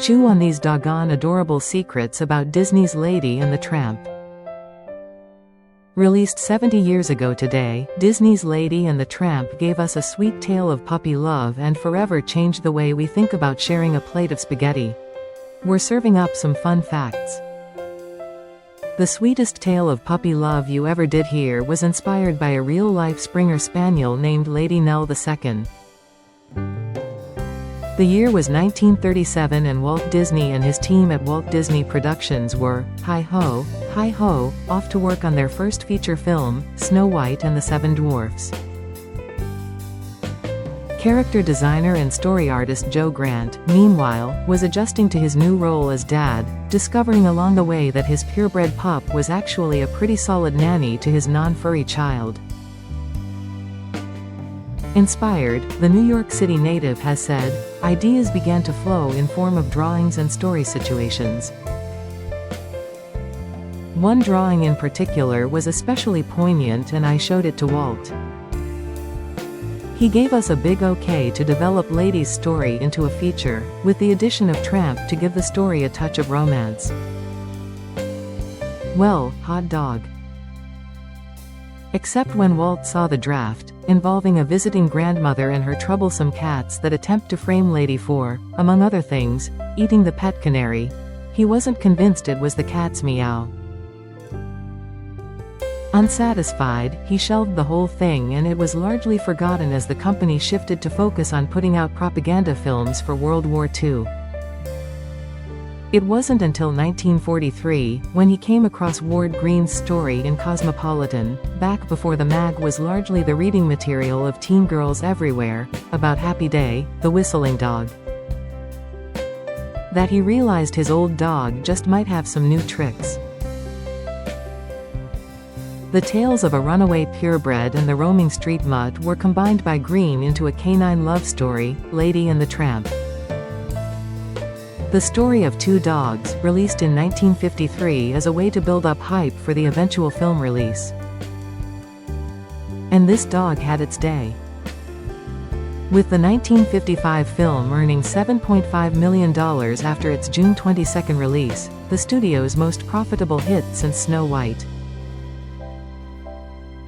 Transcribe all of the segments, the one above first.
Chew on these doggone adorable secrets about Disney's Lady and the Tramp. Released 70 years ago today, Disney's Lady and the Tramp gave us a sweet tale of puppy love and forever changed the way we think about sharing a plate of spaghetti. We're serving up some fun facts. The sweetest tale of puppy love you ever did hear was inspired by a real-life Springer Spaniel named Lady Nell II. The year was 1937 and Walt Disney and his team at Walt Disney Productions were, hi-ho, off to work on their first feature film, Snow White and the Seven Dwarfs. Character designer and story artist Joe Grant, meanwhile, was adjusting to his new role as dad, discovering along the way that his purebred pup was actually a pretty solid nanny to his non-furry child. Inspired, the New York City native has said, ideas began to flow in form of drawings and story situations. One drawing in particular was especially poignant and I showed it to Walt. He gave us a big okay to develop Lady's story into a feature, with the addition of Tramp to give the story a touch of romance. Well, hot dog. Except when Walt saw the draft, involving a visiting grandmother and her troublesome cats that attempt to frame Lady for, among other things, eating the pet canary. He wasn't convinced it was the cat's meow. Unsatisfied, he shelved the whole thing and it was largely forgotten as the company shifted to focus on putting out propaganda films for World War II. It wasn't until 1943, when he came across Ward Green's story in Cosmopolitan, back before the mag was largely the reading material of teen girls everywhere, about Happy Day, the whistling dog, that he realized his old dog just might have some new tricks. The tales of a runaway purebred and the roaming street mutt were combined by Green into a canine love story, Lady and the Tramp. The story of two dogs, released in 1953 as a way to build up hype for the eventual film release. And this dog had its day. With the 1955 film earning $7.5 million after its June 22 release, the studio's most profitable hit since Snow White.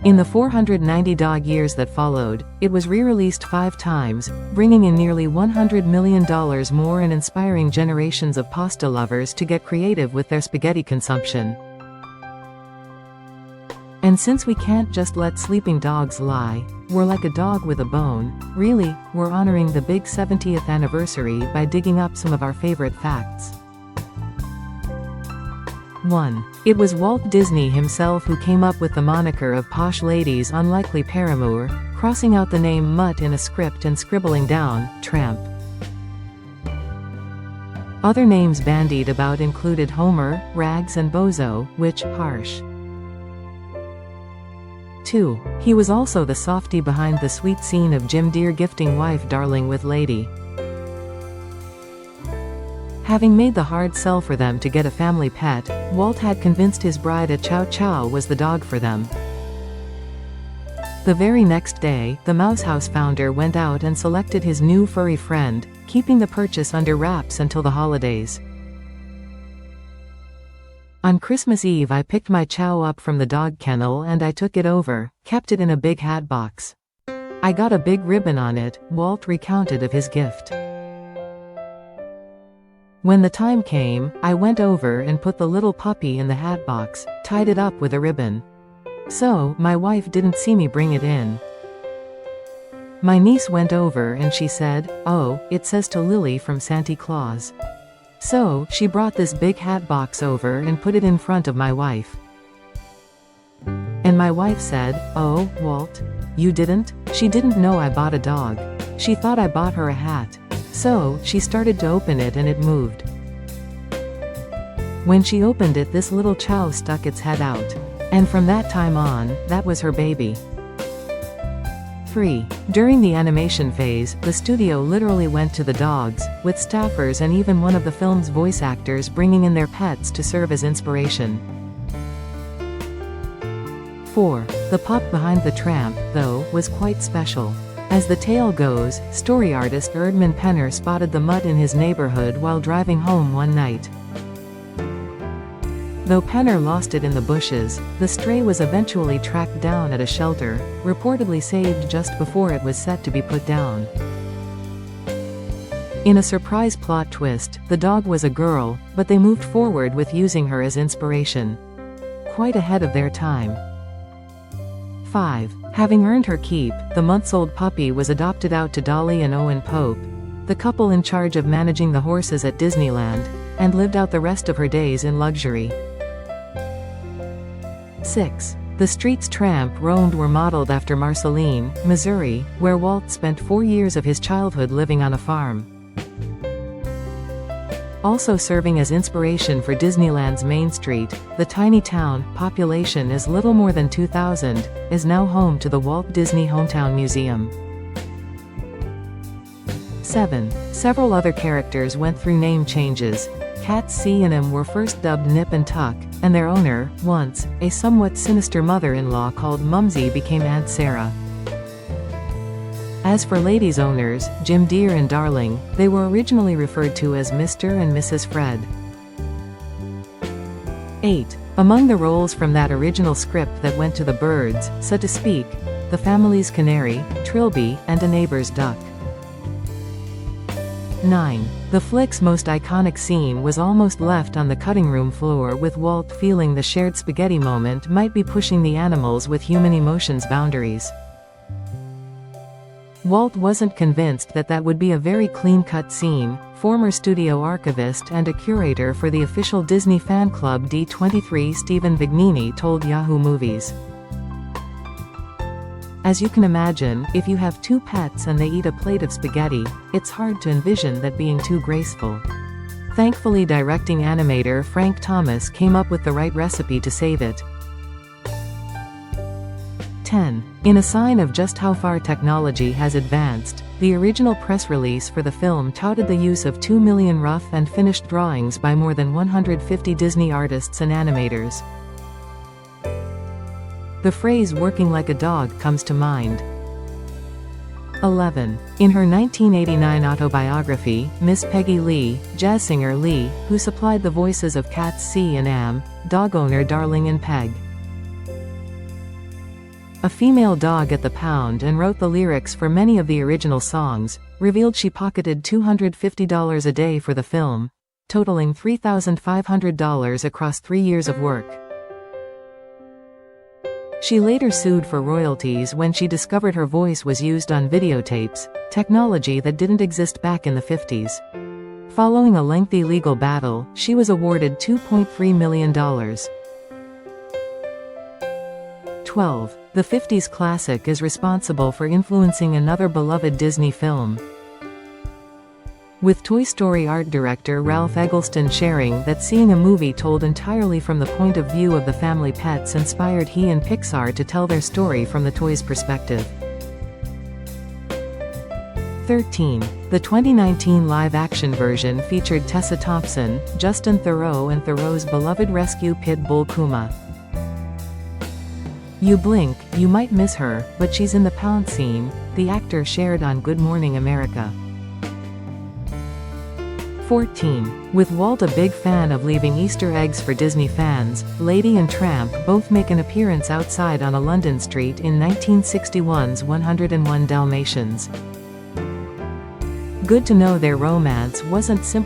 In the 490 dog years that followed, it was re-released 5 times, bringing in nearly $100 million more and inspiring generations of pasta lovers to get creative with their spaghetti consumption. And since we can't just let sleeping dogs lie, we're like a dog with a bone, really, we're honoring the big 70th anniversary by digging up some of our favorite facts. 1. It was Walt Disney himself who came up with the moniker of Posh Lady's unlikely paramour, crossing out the name Mutt in a script and scribbling down, Tramp. Other names bandied about included Homer, Rags and Bozo, which, harsh. 2. He was also the softy behind the sweet scene of Jim Deere gifting wife darling with Lady. Having made the hard sell for them to get a family pet, Walt had convinced his bride a Chow Chow was the dog for them. The very next day, the Mouse House founder went out and selected his new furry friend, keeping the purchase under wraps until the holidays. On Christmas Eve I picked my Chow up from the dog kennel and I took it over, kept it in a big hat box. I got a big ribbon on it, Walt recounted of his gift. When the time came, I went over and put the little puppy in the hat box, tied it up with a ribbon. So, my wife didn't see me bring it in. My niece went over and she said, "Oh, it says to Lily from Santa Claus." So, she brought this big hat box over and put it in front of my wife. And my wife said, "Oh, Walt, you didn't?" She didn't know I bought a dog. She thought I bought her a hat. So, she started to open it and it moved. When she opened it, this little Chow stuck its head out. And from that time on, that was her baby. 3. During the animation phase, the studio literally went to the dogs, with staffers and even one of the film's voice actors bringing in their pets to serve as inspiration. 4. The pup behind the Tramp, though, was quite special. As the tale goes, story artist Erdman Penner spotted the mutt in his neighborhood while driving home one night. Though Penner lost it in the bushes, the stray was eventually tracked down at a shelter, reportedly saved just before it was set to be put down. In a surprise plot twist, the dog was a girl, but they moved forward with using her as inspiration. Quite ahead of their time. 5. Having earned her keep, the months-old puppy was adopted out to Dolly and Owen Pope, the couple in charge of managing the horses at Disneyland, and lived out the rest of her days in luxury. 6. The streets Tramp roamed were modeled after Marceline, Missouri, where Walt spent 4 years of his childhood living on a farm. Also serving as inspiration for Disneyland's Main Street, the tiny town, population is little more than 2,000, is now home to the Walt Disney Hometown Museum. 7. Several other characters went through name changes. Cats C and M were first dubbed Nip and Tuck, and their owner, once, a somewhat sinister mother-in-law called Mumsy, became Aunt Sarah. As for ladies' owners, Jim Deere and Darling, they were originally referred to as Mr. and Mrs. Fred. 8. Among the roles from that original script that went to the birds, so to speak, the family's canary, Trilby, and a neighbor's duck. 9. The flick's most iconic scene was almost left on the cutting room floor, with Walt feeling the shared spaghetti moment might be pushing the animals with human emotions boundaries. Walt wasn't convinced that that would be a very clean-cut scene. Former studio archivist and a curator for the official Disney fan club D23 Stephen Vignini told Yahoo Movies. As you can imagine, if you have 2 pets and they eat a plate of spaghetti, it's hard to envision that being too graceful. Thankfully, directing animator Frank Thomas came up with the right recipe to save it. 10. In a sign of just how far technology has advanced, the original press release for the film touted the use of 2 million rough and finished drawings by more than 150 Disney artists and animators. The phrase "working like a dog" comes to mind. 11. In her 1989 autobiography, Miss Peggy Lee, jazz singer Lee, who supplied the voices of cats C and M, dog owner Darling and Peg, a female dog at the pound, and wrote the lyrics for many of the original songs, revealed she pocketed $250 a day for the film, totaling $3,500 across 3 years of work. She later sued for royalties when she discovered her voice was used on videotapes, technology that didn't exist back in the 50s. Following a lengthy legal battle, she was awarded $2.3 million. 12. The 50s classic is responsible for influencing another beloved Disney film, with Toy Story art director Ralph Eggleston sharing that seeing a movie told entirely from the point of view of the family pets inspired he and Pixar to tell their story from the toys' perspective. 13. The 2019 live-action version featured Tessa Thompson, Justin Theroux, and Theroux's beloved rescue pit bull Puma. You blink, you might miss her, but she's in the pound scene, the actor shared on Good Morning America. 14. With Walt a big fan of leaving Easter eggs for Disney fans, Lady and Tramp both make an appearance outside on a London street in 1961's 101 Dalmatians. Good to know their romance wasn't simple.